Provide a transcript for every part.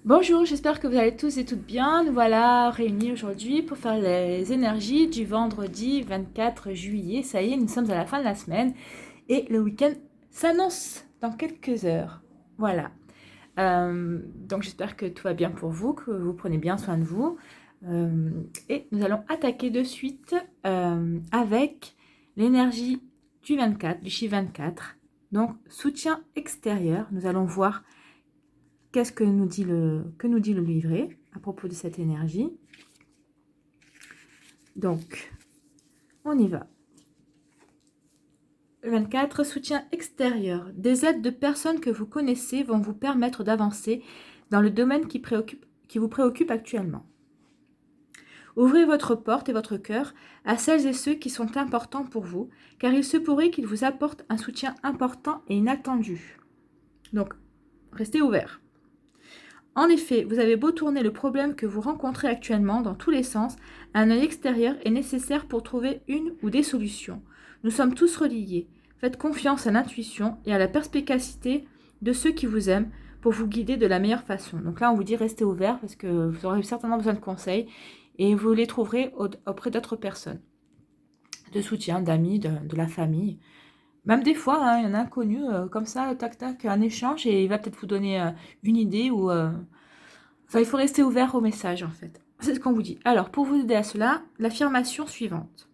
Bonjour, j'espère que vous allez tous et toutes bien. Nous voilà réunis aujourd'hui pour faire les énergies du vendredi 24 juillet. Ça y est, nous sommes à la fin de la semaine et le week-end s'annonce dans quelques heures. Voilà. Donc j'espère que tout va bien pour vous, que vous prenez bien soin de vous. Et nous allons attaquer de suite avec l'énergie du 24, du chiffre 24. Donc soutien extérieur, nous allons voir qu'est-ce que nous dit le livret à propos de cette énergie. Donc, on y va. 24, soutien extérieur. Des aides de personnes que vous connaissez vont vous permettre d'avancer dans le domaine qui vous préoccupe actuellement. Ouvrez votre porte et votre cœur à celles et ceux qui sont importants pour vous, car il se pourrait qu'ils vous apportent un soutien important et inattendu. Donc, restez ouverts. En effet, vous avez beau tourner le problème que vous rencontrez actuellement dans tous les sens, un œil extérieur est nécessaire pour trouver une ou des solutions. Nous sommes tous reliés. Faites confiance à l'intuition et à la perspicacité de ceux qui vous aiment pour vous guider de la meilleure façon. Donc là, on vous dit restez ouvert parce que vous aurez certainement besoin de conseils et vous les trouverez auprès d'autres personnes, de soutien, d'amis, de la famille. Même des fois, hein, il y en a un inconnu, comme ça, tac tac, un échange et il va peut-être vous donner une idée ou... Enfin, il faut rester ouvert au message, en fait. C'est ce qu'on vous dit. Alors, pour vous aider à cela, l'affirmation suivante.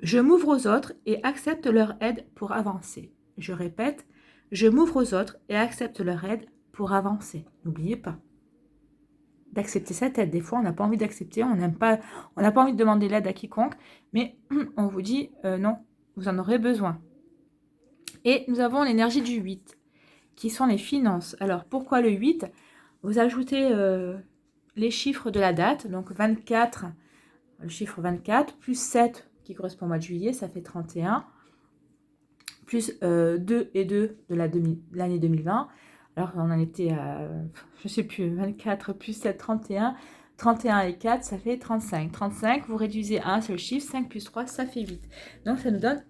Je m'ouvre aux autres et accepte leur aide pour avancer. Je répète, je m'ouvre aux autres et accepte leur aide pour avancer. N'oubliez pas d'accepter cette aide. Des fois, on n'a pas envie d'accepter, on n'a pas envie de demander l'aide à quiconque, mais on vous dit non, vous en aurez besoin. Et nous avons l'énergie du 8, qui sont les finances. Alors, pourquoi le 8 ? Vous ajoutez les chiffres de la date, donc 24, le chiffre 24, plus 7 qui correspond au mois de juillet, ça fait 31, plus 2 et 2 de l'année 2020. Alors on en était à, je ne sais plus, 24 plus 7, 31. 31 et 4, ça fait 35. 35, vous réduisez à un seul chiffre, 5 plus 3, ça fait 8. Donc ça nous donne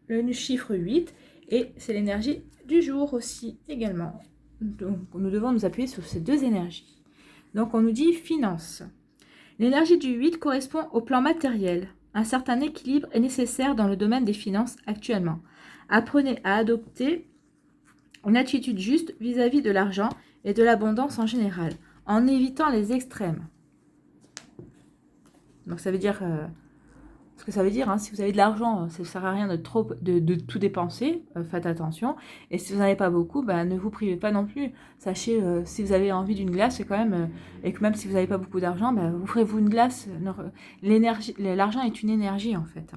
le chiffre 8 et c'est l'énergie du jour aussi également. Donc nous devons nous appuyer sur ces deux énergies. Donc on nous dit finance. L'énergie du 8 correspond au plan matériel. Un certain équilibre est nécessaire dans le domaine des finances actuellement. Apprenez à adopter une attitude juste vis-à-vis de l'argent et de l'abondance en général, en évitant les extrêmes. Donc ça veut dire ce que ça veut dire, hein, si vous avez de l'argent, ça ne sert à rien de tout dépenser, faites attention. Et si vous n'en avez pas beaucoup, ne vous privez pas non plus. Sachez, si vous avez envie d'une glace, c'est quand même, et que même si vous n'avez pas beaucoup d'argent, vous ferez-vous une glace. L'argent est une énergie en fait.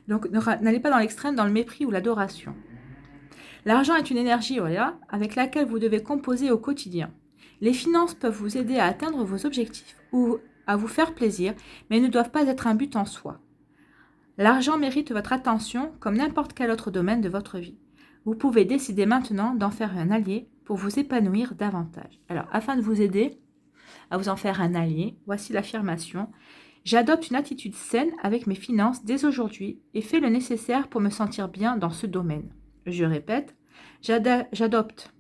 Donc n'allez pas dans l'extrême, dans le mépris ou l'adoration. L'argent est une énergie, voilà, avec laquelle vous devez composer au quotidien. Les finances peuvent vous aider à atteindre vos objectifs ou à vous faire plaisir, mais ne doivent pas être un but en soi. L'argent mérite votre attention comme n'importe quel autre domaine de votre vie. Vous pouvez décider maintenant d'en faire un allié pour vous épanouir davantage. Alors, afin de vous aider à vous en faire un allié, voici l'affirmation. J'adopte une attitude saine avec mes finances dès aujourd'hui et fais le nécessaire pour me sentir bien dans ce domaine. Je répète, j'adopte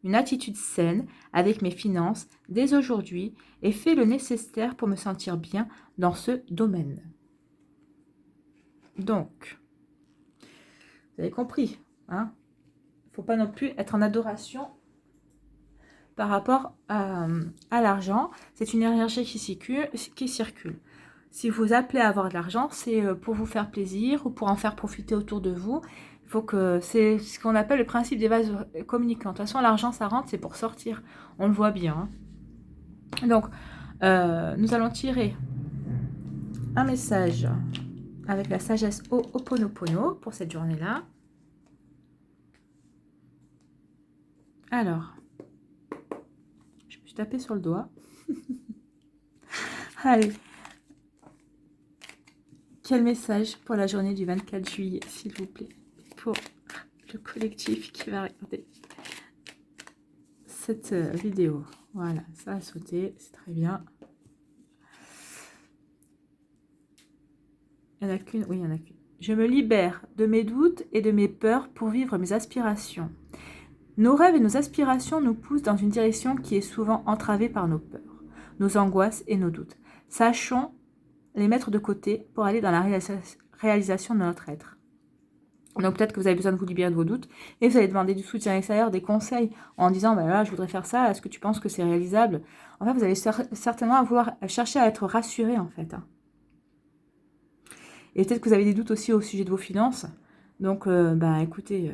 une attitude saine avec mes finances dès aujourd'hui et fais le nécessaire pour me sentir bien dans ce domaine. Donc, vous avez compris, hein? Il ne faut pas non plus être en adoration par rapport à l'argent. C'est une énergie qui circule. Si vous appelez à avoir de l'argent, c'est pour vous faire plaisir ou pour en faire profiter autour de vous. Il faut que c'est ce qu'on appelle le principe des vases communicants. De toute façon, l'argent, ça rentre, c'est pour sortir. On le voit bien. Hein. Donc, nous allons tirer un message avec la sagesse Ho'oponopono pour cette journée-là. Alors, je me suis tapé sur le doigt. Allez. Quel message pour la journée du 24 juillet, s'il vous plaît, pour le collectif qui va regarder cette vidéo. Voilà, ça a sauté, c'est très bien. Il n'y en a qu'une, oui, il y en a qu'une. Je me libère de mes doutes et de mes peurs pour vivre mes aspirations. Nos rêves et nos aspirations nous poussent dans une direction qui est souvent entravée par nos peurs, nos angoisses et nos doutes. Sachons les mettre de côté pour aller dans la réalisation de notre être. Donc peut-être que vous avez besoin de vous libérer de vos doutes et vous allez demander du soutien extérieur, des conseils en disant bah là je voudrais faire ça, est-ce que tu penses que c'est réalisable? En fait vous allez certainement vouloir chercher à être rassuré en fait. Et peut-être que vous avez des doutes aussi au sujet de vos finances. Donc bah écoutez,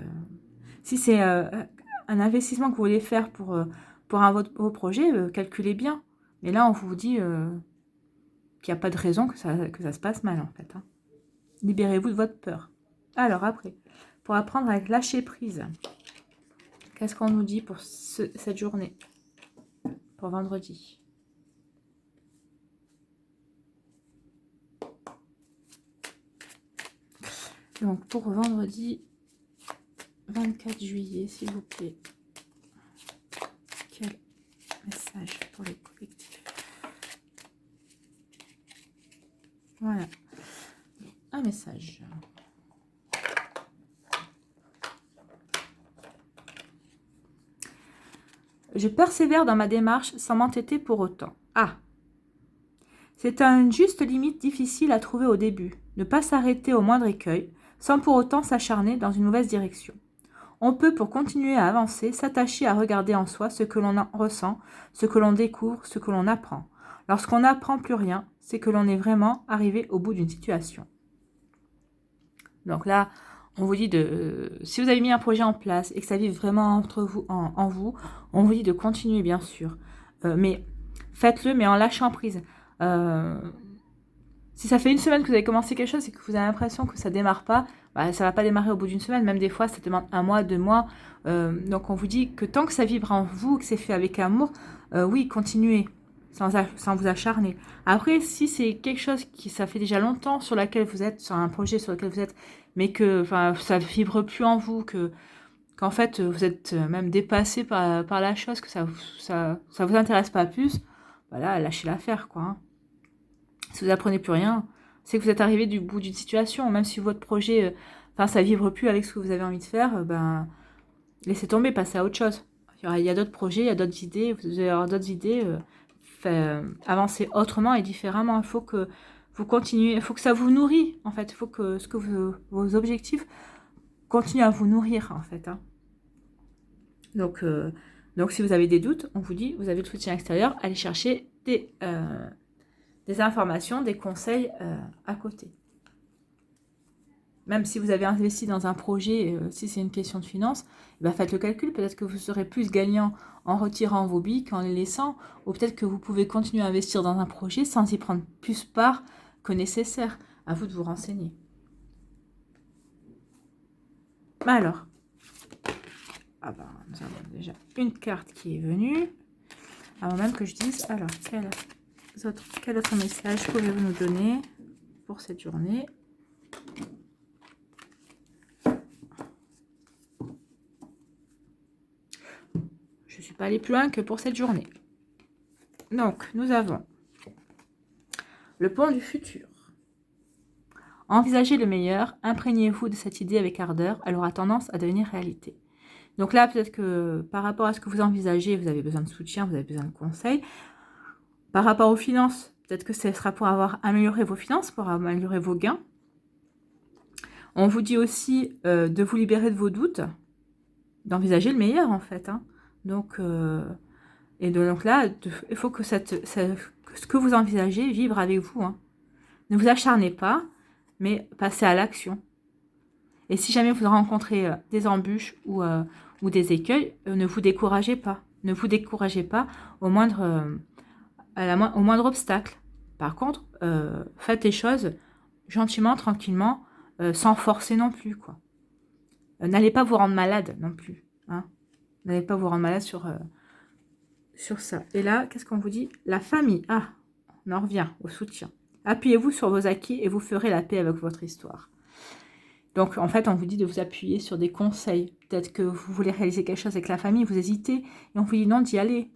si c'est un investissement que vous voulez faire pour vos projets, calculez bien. Mais là on vous dit qu'il n'y a pas de raison que ça se passe mal en fait. Libérez-vous de votre peur. Alors après, pour apprendre à lâcher prise, qu'est-ce qu'on nous dit pour cette journée, pour vendredi? Donc pour vendredi 24 juillet, s'il vous plaît, quel message pour le collectif? Voilà, un message. Je persévère dans ma démarche sans m'entêter pour autant. Ah, c'est une juste limite difficile à trouver au début. Ne pas s'arrêter au moindre écueil, sans pour autant s'acharner dans une mauvaise direction. On peut, pour continuer à avancer, s'attacher à regarder en soi ce que l'on ressent, ce que l'on découvre, ce que l'on apprend. Lorsqu'on n'apprend plus rien, c'est que l'on est vraiment arrivé au bout d'une situation. Donc là, on vous dit si vous avez mis un projet en place et que ça vibre vraiment entre vous, en vous, on vous dit de continuer bien sûr. Mais faites-le, mais en lâchant prise. Si ça fait une semaine que vous avez commencé quelque chose et que vous avez l'impression que ça ne démarre pas, bah, ça ne va pas démarrer au bout d'une semaine. Même des fois, ça demande 1 mois, 2 mois. Donc on vous dit que tant que ça vibre en vous, que c'est fait avec amour, oui, continuez. Sans vous acharner. Après, si c'est quelque chose qui ça fait déjà longtemps sur laquelle vous êtes, sur un projet sur lequel vous êtes, mais que ça ne vibre plus en vous, qu'en fait vous êtes même dépassé par la chose, que ça vous intéresse pas plus, voilà, lâchez l'affaire quoi. Hein. Si vous apprenez plus rien, c'est que vous êtes arrivé du bout d'une situation, même si votre projet, ça vibre plus avec ce que vous avez envie de faire, laissez tomber, passez à autre chose. Il y a d'autres projets, il y a d'autres idées, vous allez avoir d'autres idées. Avancer autrement et différemment. Il faut que vous continuez, il faut que ça vous nourrit en fait. Il faut que vos objectifs continuent à vous nourrir en fait. Hein. Donc si vous avez des doutes, on vous dit, vous avez le soutien extérieur, allez chercher des informations, des conseils à côté. Même si vous avez investi dans un projet, si c'est une question de finance, faites le calcul. Peut-être que vous serez plus gagnant en retirant vos billes qu'en les laissant. Ou peut-être que vous pouvez continuer à investir dans un projet sans y prendre plus part que nécessaire. À vous de vous renseigner. Alors, nous avons déjà une carte qui est venue. Avant même que je dise, alors, quel autre message pouvez-vous nous donner pour cette journée ? Je ne suis pas allée plus loin que pour cette journée. Donc, nous avons le pont du futur. Envisagez le meilleur, imprégnez-vous de cette idée avec ardeur, elle aura tendance à devenir réalité. Donc là, peut-être que par rapport à ce que vous envisagez, vous avez besoin de soutien, vous avez besoin de conseils. Par rapport aux finances, peut-être que ce sera pour améliorer vos finances, pour améliorer vos gains. On vous dit aussi de vous libérer de vos doutes, d'envisager le meilleur en fait. Hein. Donc là, il faut que ce que vous envisagez vibre avec vous. Hein. Ne vous acharnez pas, mais passez à l'action. Et si jamais vous rencontrez des embûches ou des écueils, ne vous découragez pas. Ne vous découragez pas au moindre obstacle. Par contre, faites les choses gentiment, tranquillement, sans forcer non plus. Quoi. N'allez pas vous rendre malade non plus. Hein. N'allez pas vous rendre malade sur ça. Et là, qu'est-ce qu'on vous dit? La famille. Ah, on en revient au soutien. Appuyez-vous sur vos acquis et vous ferez la paix avec votre histoire. Donc, en fait, on vous dit de vous appuyer sur des conseils. Peut-être que vous voulez réaliser quelque chose avec la famille, vous hésitez, et on vous dit non d'y aller.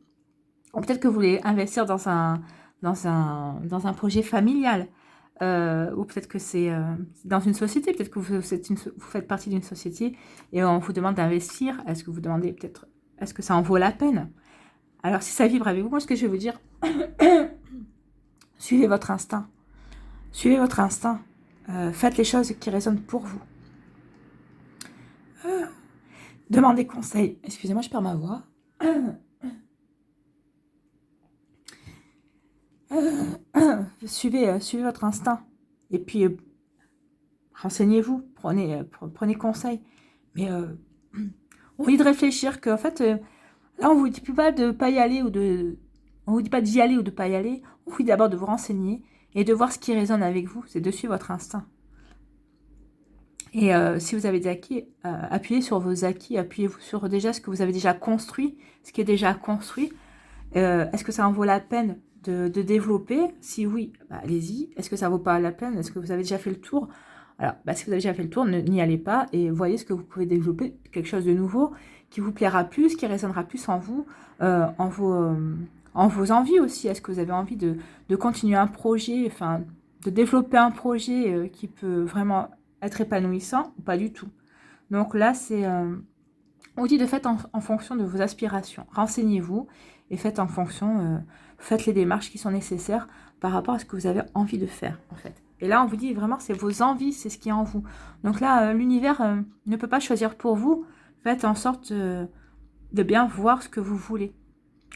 Ou peut-être que vous voulez investir dans un projet familial. ou peut-être que c'est dans une société, peut-être que vous faites partie d'une société et on vous demande d'investir. Est-ce que vous demandez peut-être, est-ce que ça en vaut la peine? Alors si ça vibre avec vous, moi ce que je vais vous dire, suivez votre instinct. Suivez votre instinct. Faites les choses qui résonnent pour vous. Demandez conseil. Excusez-moi, je perds ma voix. Suivez votre instinct. Et puis, renseignez-vous. Prenez conseil. Mais on dit de réfléchir qu'en fait, là, on vous dit pas de pas y aller on vous dit pas d'y aller ou de pas y aller. On vous dit d'abord de vous renseigner et de voir ce qui résonne avec vous. C'est de suivre votre instinct. Et si vous avez des acquis, appuyez sur vos acquis, appuyez-vous sur déjà ce que vous avez déjà construit, ce qui est déjà construit. Est-ce que ça en vaut la peine de développer? Si oui, bah, allez-y. Est-ce que ça vaut pas la peine? Est-ce que vous avez déjà fait le tour? Alors, bah, si vous avez déjà fait le tour, n'y allez pas et voyez ce que vous pouvez développer, quelque chose de nouveau qui vous plaira plus, qui résonnera plus en vous, en vos envies aussi. Est-ce que vous avez envie de continuer un projet, enfin, de développer un projet qui peut vraiment être épanouissant ou pas du tout? Donc là, c'est... on dit de faites en fonction de vos aspirations. Renseignez-vous et faites en fonction, faites les démarches qui sont nécessaires par rapport à ce que vous avez envie de faire, en fait. Et là, on vous dit vraiment, c'est vos envies, c'est ce qui est en vous. Donc là, l'univers ne peut pas choisir pour vous. Faites en sorte de bien voir ce que vous voulez.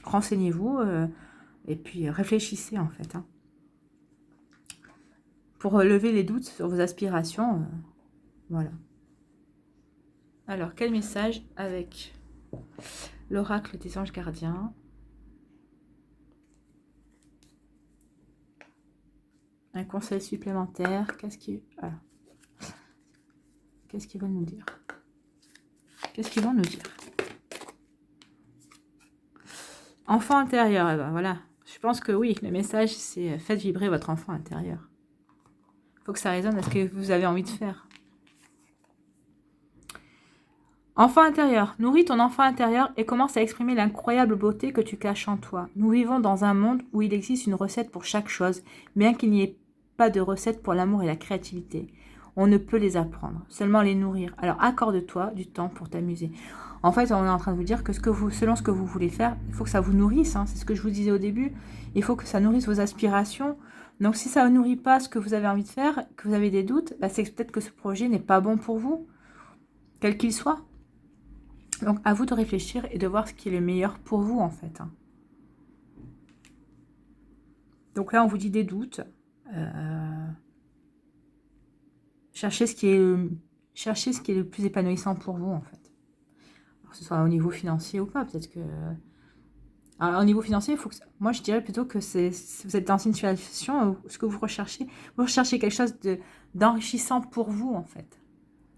Renseignez-vous et puis réfléchissez, en fait. Hein. Pour lever les doutes sur vos aspirations, voilà. Alors, quel message avec l'oracle des anges gardiens? Un conseil supplémentaire. Qu'est-ce qu'ils vont nous dire? Qu'est-ce qu'ils vont nous dire? Enfant intérieur, eh ben voilà. Je pense que oui, le message, c'est faites vibrer votre enfant intérieur. Il faut que ça résonne à ce que vous avez envie de faire. Enfant intérieur, nourris ton enfant intérieur et commence à exprimer l'incroyable beauté que tu caches en toi. Nous vivons dans un monde où il existe une recette pour chaque chose, bien qu'il n'y ait pas de recette pour l'amour et la créativité. On ne peut les apprendre, seulement les nourrir. Alors accorde-toi du temps pour t'amuser. En fait, on est en train de vous dire que, selon ce que vous voulez faire, il faut que ça vous nourrisse. Hein, c'est ce que je vous disais au début. Il faut que ça nourrisse vos aspirations. Donc si ça ne nourrit pas ce que vous avez envie de faire, que vous avez des doutes, bah, c'est peut-être que ce projet n'est pas bon pour vous, quel qu'il soit. Donc, à vous de réfléchir et de voir ce qui est le meilleur pour vous, en fait. Hein. Donc là, on vous dit des doutes. Cherchez ce qui est le plus épanouissant pour vous, en fait. Alors, que ce soit au niveau financier ou pas, peut-être que... Alors, au niveau financier, il faut que... moi, je dirais plutôt que si vous êtes dans une situation où ce que vous recherchez quelque chose d'enrichissant pour vous, en fait.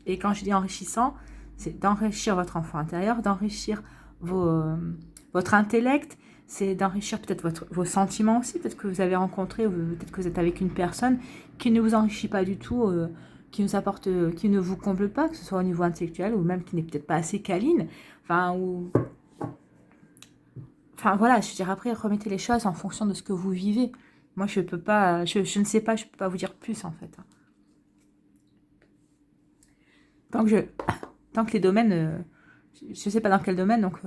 Et quand je dis enrichissant, c'est d'enrichir votre enfant intérieur, d'enrichir votre intellect, c'est d'enrichir peut-être vos sentiments aussi. Peut-être que vous avez rencontré, peut-être que vous êtes avec une personne qui ne vous enrichit pas du tout, qui ne vous comble pas, que ce soit au niveau intellectuel ou même qui n'est peut-être pas assez câline. Enfin, voilà, je veux dire, après, remettez les choses en fonction de ce que vous vivez. Moi, je peux pas, je ne sais pas, je peux pas vous dire plus, en fait. Tant que les domaines, je ne sais pas dans quel domaine, donc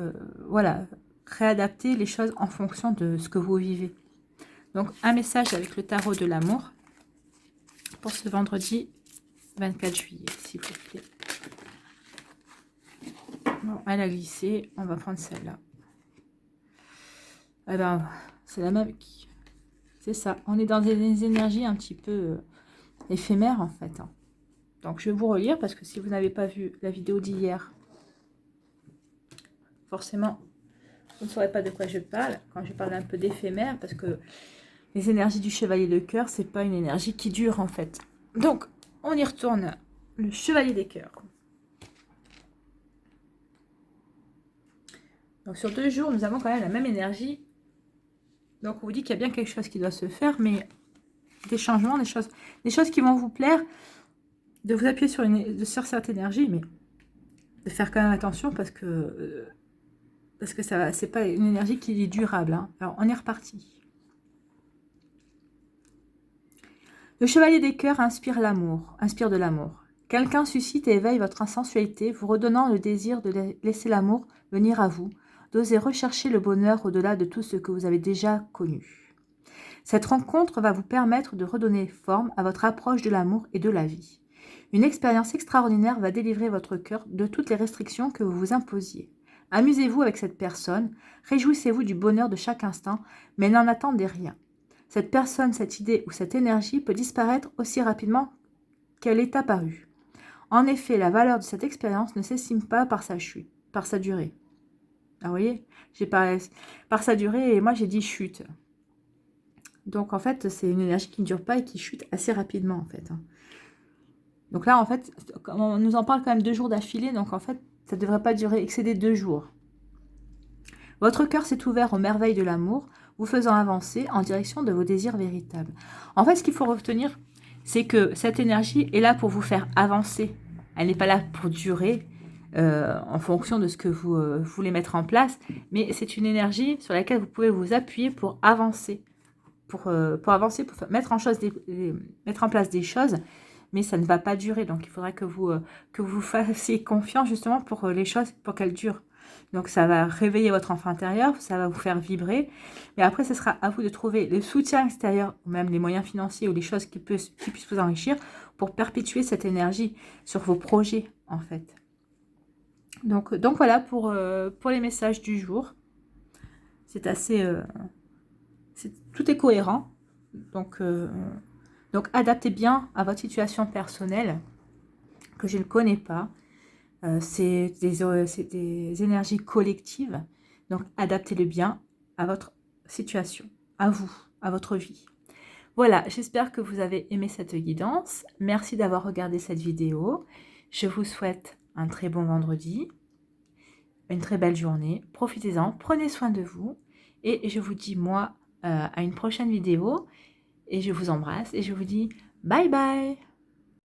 voilà, réadapter les choses en fonction de ce que vous vivez. Donc, un message avec le tarot de l'amour pour ce vendredi 24 juillet, s'il vous plaît. Bon, elle a glissé, on va prendre celle-là. Eh ben, c'est la même qui... C'est ça, on est dans des énergies un petit peu éphémères, en fait. Hein. Donc, je vais vous relire, parce que si vous n'avez pas vu la vidéo d'hier, forcément, vous ne saurez pas de quoi je parle, quand je parle un peu d'éphémère, parce que les énergies du chevalier de cœur, c'est pas une énergie qui dure, en fait. Donc, on y retourne. Le chevalier des cœurs. Donc, sur 2 jours, nous avons quand même la même énergie. Donc, on vous dit qu'il y a bien quelque chose qui doit se faire, mais des changements, des choses qui vont vous plaire, de vous appuyer sur cette énergie, mais de faire quand même attention parce que ça, c'est pas une énergie qui est durable. Hein. Alors, on est reparti. Le chevalier des cœurs inspire de l'amour. Quelqu'un suscite et éveille votre sensualité, vous redonnant le désir de laisser l'amour venir à vous, d'oser rechercher le bonheur au-delà de tout ce que vous avez déjà connu. Cette rencontre va vous permettre de redonner forme à votre approche de l'amour et de la vie. Une expérience extraordinaire va délivrer votre cœur de toutes les restrictions que vous vous imposiez. Amusez-vous avec cette personne, réjouissez-vous du bonheur de chaque instant, mais n'en attendez rien. Cette personne, cette idée ou cette énergie peut disparaître aussi rapidement qu'elle est apparue. En effet, la valeur de cette expérience ne s'estime pas par sa chute, par sa durée. Ah, vous voyez, par sa durée, et moi j'ai dit chute. Donc en fait, c'est une énergie qui ne dure pas et qui chute assez rapidement en fait. Donc là, en fait, on nous en parle quand même 2 jours d'affilée, donc en fait, ça ne devrait pas durer, excéder 2 jours. Votre cœur s'est ouvert aux merveilles de l'amour, vous faisant avancer en direction de vos désirs véritables. En fait, ce qu'il faut retenir, c'est que cette énergie est là pour vous faire avancer. Elle n'est pas là pour durer en fonction de ce que vous voulez mettre en place, mais c'est une énergie sur laquelle vous pouvez vous appuyer pour avancer, pour avancer, pour mettre en place des choses, mais ça ne va pas durer. Donc, il faudra que vous fassiez confiance justement pour les choses, pour qu'elles durent. Donc, ça va réveiller votre enfant intérieur, ça va vous faire vibrer. Mais après, ce sera à vous de trouver le soutien extérieur, ou même les moyens financiers ou les choses qui puissent vous enrichir pour perpétuer cette énergie sur vos projets, en fait. Donc voilà pour les messages du jour. C'est assez... tout est cohérent. Donc, adaptez bien à votre situation personnelle, que je ne connais pas. C'est des énergies collectives. Donc, adaptez-le bien à votre situation, à vous, à votre vie. Voilà, j'espère que vous avez aimé cette guidance. Merci d'avoir regardé cette vidéo. Je vous souhaite un très bon vendredi, une très belle journée. Profitez-en, prenez soin de vous. Et je vous dis, moi, à une prochaine vidéo. Et je vous embrasse et je vous dis bye bye.